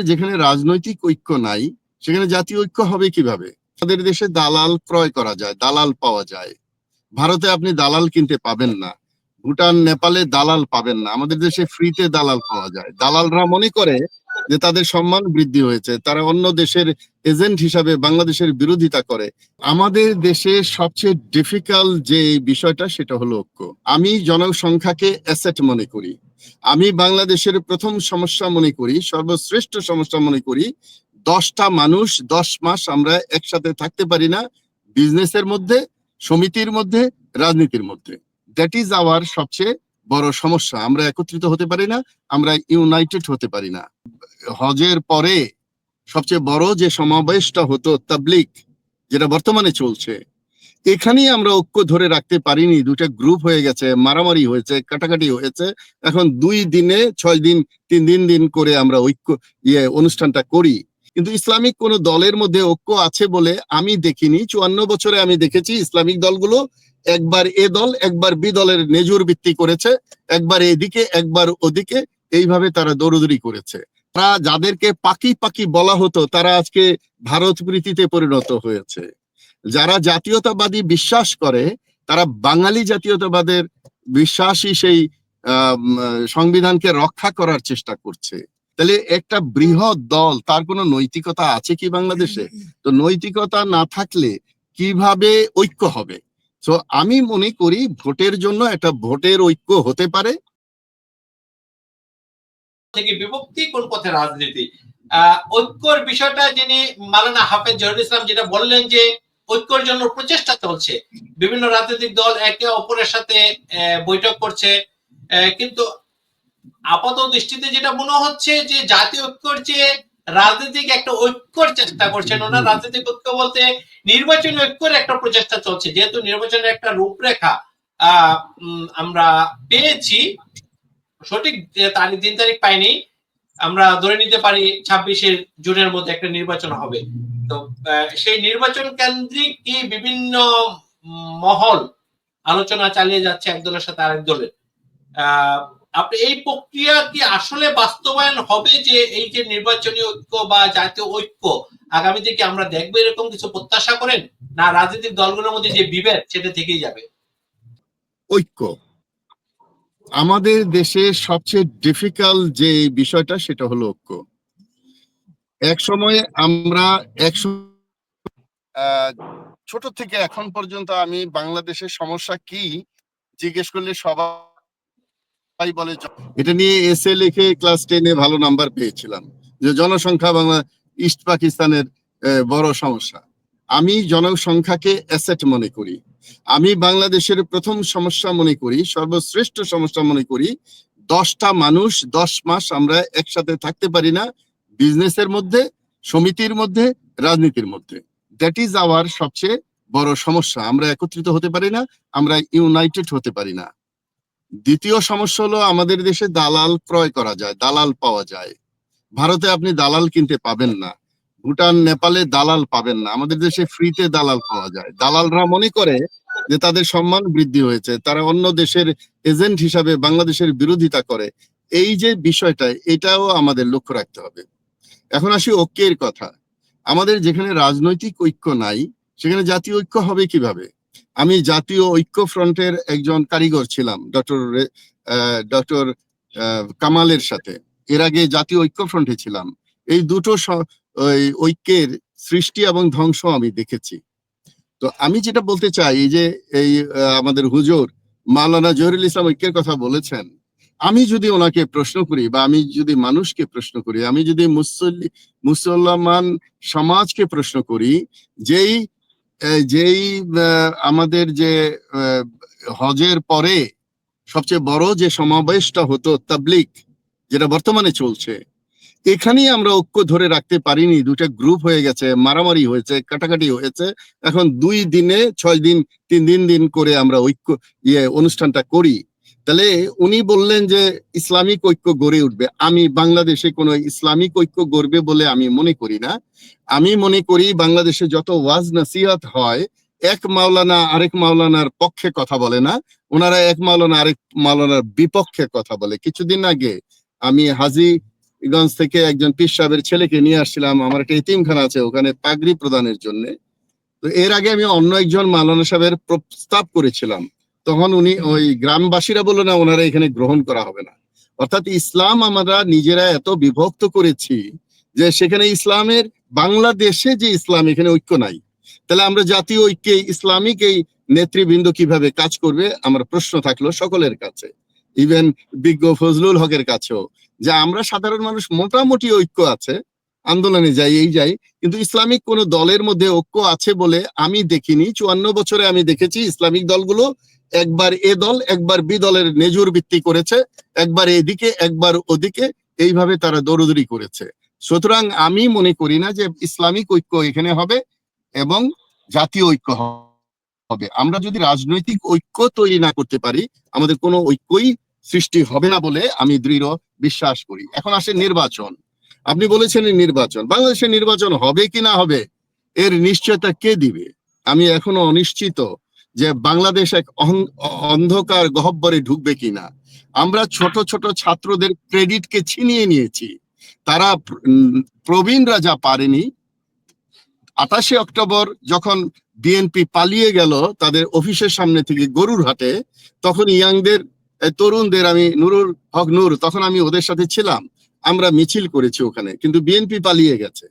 যেখানে রাজনৈতিক ঐক্য নাই সেখানে জাতীয় ঐক্য হবে কিভাবে? আমাদের দেশে দালাল ক্রয় করা যায়, দালাল পাওয়া যায়। ভারতে আপনি দালাল কিনতে পাবেন না, ভুটান নেপালে দালাল পাবেন না। আমাদের দেশে ফ্রিতে দালাল পাওয়া যায়। দালালরা মনে করে যে তাদের সম্মান বৃদ্ধি হয়েছে, তারা অন্য দেশের এজেন্ট হিসাবে বাংলাদেশের বিরোধিতা করে। আমাদের দেশে সবচেয়ে ডিফিকাল্ট যে বিষয়টা সেটা হলো ঐক্য। আমি জনসংখ্যাকে অ্যাসেট মনে করি। আমি বাংলাদেশের প্রথম সমস্যা মনে করি, সর্বশ্রেষ্ঠ সমস্যা মনে করি, 10টা মানুষ 10 মাস আমরা একসাথে থাকতে পারি না, বিজনেসের মধ্যে, সমিতির মধ্যে, রাজনীতির মধ্যে। দ্যাট ইজ আওয়ার সবচেয়ে বড় সমস্যা। আমরা একত্রিত হতে পারি না, আমরা ইউনাইটেড হতে পারি না। হজের পরে সবচেয়ে বড় যে সমাবেশটা হতো তাবলিগ, যেটা বর্তমানে চলছে, এখানেই আমরা ঐক্য ধরে রাখতে পারিনি। দুটা গ্রুপ হয়ে গেছে, মারামারি হয়েছে, কাটাকাটি হয়েছে। এখন 2 দিনে 6 দিন 3 দিন করে আমরা ঐক্য অনুষ্ঠানটা করি। কিন্তু ইসলামিক কোন দলের মধ্যে ঐক্য আছে বলে আমি দেখিনি। 54 বছরে আমি দেখেছি ইসলামিক দলগুলো একবার এ দল একবার বি দলের নেজুর ভিত্তি করেছে, একবার এদিকে একবার ওদিকে, এইভাবে তারা দৌড়দৌড়ি করেছে। তারা যাদেরকে পাকি পাকি বলা হতো তারা আজকে ভারত প্রীতিতে পরিণত হয়েছে। যারা জাতীয়তাবাদী বিশ্বাস করে তারা বাঙালি জাতীয়তাবাদের বিশ্বাসী সেই সংবিধানকে রক্ষা করার চেষ্টা করছে। তাহলে একটা বৃহৎ দল, তার কোনো নৈতিকতা আছে কি বাংলাদেশে? তো নৈতিকতা না থাকলে কিভাবে ঐক্য হবে? তো আমি মনে করি ভোটের জন্য একটা ভোটের ঐক্য হতে পারে। থেকে বিভক্তি কোন পথে রাজনীতি, ঐক্যর বিষয়টা যিনি মাওলানা হাফেজ জহিরুল ইসলাম যেটা বললেন যে ঐক্যের জন্য প্রচেষ্টা চলছে, বিভিন্ন রাজনৈতিক দল একে অপরের সাথে বৈঠক করছে, কিন্তু আপাত দৃষ্টিতে যেটা মনে হচ্ছে যে জাতীয় ঐক্যর যে রাজনৈতিক একটা ঐক্যর চেষ্টা করছেন ওনার। রাজনৈতিক ঐক্য বলতে নির্বাচনী ঐক্যের একটা প্রচেষ্টা চলছে, যেহেতু নির্বাচনের একটা রূপরেখা আমরা পেয়েছি, সঠিক দিন তারিখ পাইনি, আমরা ধরে নিতে পারি 26 জুনের মধ্যে একটা নির্বাচন হবে। তো সেই নির্বাচন কেন্দ্রিক কি বিভিন্ন মহল আলোচনা চালিয়ে যাচ্ছে এক দলের সাথে আরেক দলের। আপনি এই প্রক্রিয়া কি আসলে বাস্তবায়ন হবে, যে এই যে নির্বাচনী ঐক্য বা জাতীয় ঐক্য আগামীতে কি আমরা দেখবো, এরকম কিছু প্রত্যাশা করেন, না রাজনৈতিক দলগুলোর মধ্যে যে বিভেদ সেটা থেকেই যাবে? ঐক্য আমাদের দেশে সবচেয়ে ডিফিকাল্ট যে বিষয়টা সেটা হলো ঐক্য। এক সময় আমরা ছোট থেকে এখন পর্যন্ত আমি বাংলাদেশের সমস্যা কি জিজ্ঞেস করলে সবাই বলে, এটা নিয়ে এসে লিখে ক্লাস 10-এ ভালো নাম্বার পেয়েছিলাম, যে জনসংখ্যা বাংলা ইস্ট পাকিস্তানের বড় সমস্যা। আমি জনসংখ্যাকে অ্যাসেট মনে করি। আমি বাংলাদেশের প্রথম সমস্যা মনে করি, সর্বশ্রেষ্ঠ সমস্যা মনে করি, 10টা মানুষ 10 মাস আমরা একসাথে থাকতে পারি না, বিজনেসের মধ্যে, সমিতির মধ্যে, রাজনীতির মধ্যে। দ্যাট ইজ আওয়ার সবচেয়ে বড় সমস্যা। আমরা একত্রিত হতে পারি না, আমরা ইউনাইটেড হতে পারি না। দ্বিতীয় সমস্যা হলো আমাদের দেশে দালাল ক্রয় করা যায়, দালাল পাওয়া যায়। ভারতে আপনি দালাল কিনতে পাবেন না, ভুটান নেপালে দালাল পাবেন না। আমাদের দেশে ফ্রিতে দালাল পাওয়া যায়। দালালরা মনে করে যে তাদের সম্মান বৃদ্ধি হয়েছে, তারা অন্য দেশের এজেন্ট হিসাবে বাংলাদেশের বিরোধিতা করে। এই যে বিষয়টা, এটাও আমাদের লক্ষ্য রাখতে হবে। এখন আসি ঐক্যের কথা। আমাদের যেখানে রাজনৈতিক ঐক্য নাই সেখানে জাতীয় ঐক্য হবে কিভাবে? আমি জাতীয় ঐক্য ফ্রন্টের একজন কারিগর ছিলাম ডক্টর কামালের সাথে। এর আগে জাতীয় ঐক্য ফ্রন্টে ছিলাম। এই দুটো ঐক্যের সৃষ্টি এবং ধ্বংস আমি দেখেছি। তো আমি যেটা বলতে চাই, এই যে এই আমাদের হুজুর মাওলানা জহিরুল ইসলাম ঐক্যের কথা বলেছেন, আমি যদি ওনাকে প্রশ্ন করি বা আমি যদি মানুষকে প্রশ্ন করি, আমি যদি মুসলমান সমাজকে প্রশ্ন করি, যেই আমাদের যে হজের পরে সবচেয়ে বড় যে সমাবেশটা হতো তাবলিগ, যেটা বর্তমানে চলছে, এখানেই আমরা ঐক্য ধরে রাখতে পারিনি। দুটা গ্রুপ হয়ে গেছে, মারামারি হয়েছে, কাটাকাটি হয়েছে। এখন 2 দিনে 6 দিন 3 দিন করে আমরা ঐক্য অনুষ্ঠানটা করি। তাহলে উনি বললেন যে ইসলামিক ঐক্য গড়ে উঠবে। আমি বাংলাদেশে কোনো ইসলামিক ঐক্য গড়বে বলে আমি মনে করি না। আমি মনে করি বাংলাদেশে যত ওয়াজ নসিহত হয়, এক মাওলানা আরেক মাওলানার পক্ষে কথা বলে না, ওনারা এক মাওলানা আরেক মাওলানার বিপক্ষে কথা বলে। কিছুদিন আগে আমি হাজী গঞ্জ থেকে একজন পীর সাহেবের ছেলেকে নিয়ে আসছিলাম, আমার একটা এতিমখানা আছে ওখানে পাগড়ি প্রদানের জন্য। তো এর আগে আমি অন্য একজন মাওলানা সাহেবের প্রস্তাব করেছিলাম, তখন উনি ওই গ্রামবাসীরা বললো না, ওনারা এখানে গ্রহণ করা হবে না। অর্থাৎ ইসলাম আমরা নিজেরা এত বিভক্ত করেছি যে সেখানে ইসলামের, বাংলাদেশে যে ইসলাম, এখানে ঐক্য নাই। তাহলে আমরা জাতীয় ঐক্যে ইসলামিক এই নেতৃবৃন্দ কিভাবে কাজ করবে, আমার প্রশ্ন থাকলো সকলের কাছে, ইভেন বিজ্ঞ ফজলুল হকের কাছেও, যে আমরা সাধারণ মানুষ মোটামুটি ঐক্য আছে, আন্দোলনে যাই এই যাই, কিন্তু ইসলামিক কোন দলের মধ্যে ঐক্য আছে বলে আমি দেখিনি। 54 বছরে আমি দেখেছি ইসলামিক দলগুলো একবার এ দল একবার বি দলের নেজুর ভিত্তি করেছে, একবার এদিকে একবার ওদিকে, এইভাবে তারা দৌড়দৌড়ি করেছে। সুতরাং আমি মনে করি না যে ইসলামিক ঐক্য এখানে হবে এবং জাতীয় ঐক্য হবে। আমরা যদি রাজনৈতিক ঐক্য তৈরি না করতে পারি, আমাদের কোনো ঐক্যই সৃষ্টি হবে না বলে আমি দৃঢ় বিশ্বাস করি। এখন আসে নির্বাচন। আপনি বলেছেন নির্বাচন, বাংলাদেশের নির্বাচন হবে কি না হবে এর নিশ্চয়তা কে দিবে? আমি এখনো অনিশ্চিত যে বাংলাদেশ এক অন্ধকার গহ্বরে ঢুকবে কিনা। আমরা ছোট ছোট ছাত্রদের ক্রেডিটকে ছিনিয়ে নিয়েছি, তারা প্রবীণরা যা পারেনি। 28 অক্টোবর যখন বিএনপি পালিয়ে গেল তাদের অফিসের সামনে থেকে গরুর হাটে, তখন ইয়াংদের, তরুণদের, আমি নুরুল হক নূর, তখন আমি ওদের সাথে ছিলাম, আমরা মিছিল করেছি ওখানে, কিন্তু বিএনপি পালিয়ে গেছে।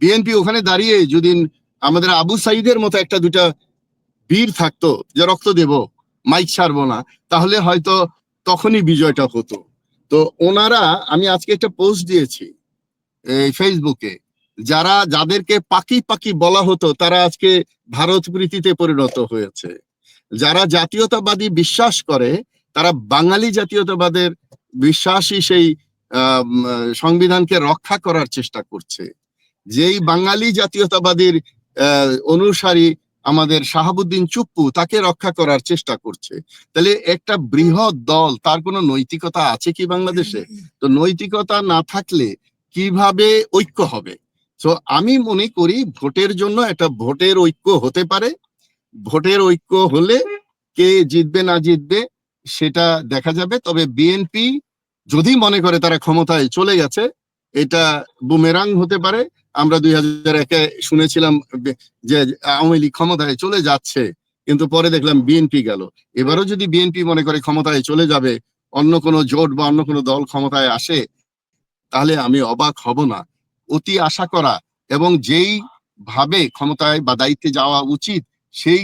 বিএনপি ওখানে দাঁড়িয়ে যদি আমাদের আবু সাইদের মতো একটা দুটা বীর থাকতো যে রক্ত দেব, মাইক ছাড়বো না, তাহলে হয়তো তখনই বিজয়টা হতো। তো ওনারা, আমি আজকে একটা পোস্ট দিয়েছি এই ফেসবুকে, যাদেরকে পাকি পাকি বলা হতো তারা আজকে ভারত প্রীতিতে পরিণত হয়েছে। যারা জাতীয়তাবাদী বিশ্বাস করে তারা বাঙালি জাতীয়তাবাদের বিশ্বাসী সেই সংবিধানকে রক্ষা করার চেষ্টা করছে। যেই বাঙালি জাতীয়তাবাদীর অনুসারী আমাদের শাহাবুদ্দিন চুপ্পু, তাকে রক্ষা করার চেষ্টা করছে। তাহলে একটা বৃহৎ দল, তার কোনো নৈতিকতা আছে কি বাংলাদেশে? তো নৈতিকতা না থাকলে কিভাবে ঐক্য হবে? তো আমি মনে করি ভোটের জন্য একটা ভোটের ঐক্য হতে পারে। ভোটের ঐক্য হলে কে জিতবে না জিতবে সেটা দেখা যাবে। তবে বিএনপি যদি মনে করে তারা ক্ষমতায় চলে গেছে, এটা বুমেরাং হতে পারে। আমরা 2001-এ শুনেছিলাম যে আওয়ামী লীগ ক্ষমতায় চলে যাচ্ছে, কিন্তু পরে দেখলাম বিএনপি গেল। এবারও যদি বিএনপি মনে করে ক্ষমতায় চলে যাবে, অন্য কোনো জোট বা অন্য কোনো দল ক্ষমতায় আসে, তাহলে আমি অবাক হব না। অতি আশা করা এবং যেই ভাবে ক্ষমতায় বা দায়িত্বে যাওয়া উচিত সেই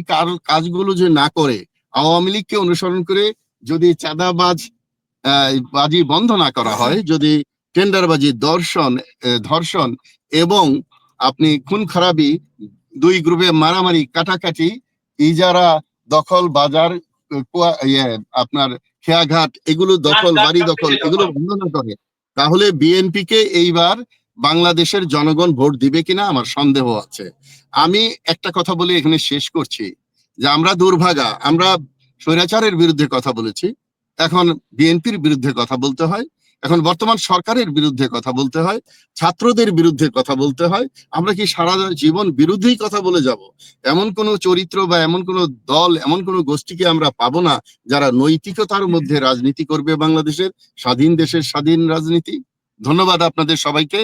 কাজগুলো যে না করে, আওয়ামী লীগকে অনুসরণ করে যদি বাজি বন্ধ না করা হয়, যদি টেন্ডারবাজি, ধর্ষণ এবং আপনি খুন খারাপি, দুই গ্রুপে মারামারি, কাটাকাটি, ইজারা, দখল, বাজার, আপনার খেয়াঘাট, এগুলো দখল, বাড়ি দখল, এগুলো বন্ধ না করে, তাহলে বিএনপি কে এইবার বাংলাদেশের জনগণ ভোট দিবে কিনা আমার সন্দেহ আছে। আমি একটা কথা বলে এখানে শেষ করছি, যে আমরা দুর্ভাগা, আমরা স্বৈরাচারের বিরুদ্ধে কথা বলেছি, এখন বিএনপির বিরুদ্ধে কথা বলতে হয়, এখন বর্তমান সরকারের বিরুদ্ধে কথা বলতে হয়, ছাত্রদের বিরুদ্ধে কথা বলতে হয়। আমরা কি সারা জীবন বিরুদ্ধেই কথা বলে যাব? এমন কোন চরিত্র বা এমন কোন দল, এমন কোন গোষ্ঠীকে আমরা পাবো না যারা নৈতিকতার মধ্যে রাজনীতি করবে বাংলাদেশের স্বাধীন দেশের স্বাধীন রাজনীতি। ধন্যবাদ আপনাদের সবাইকে।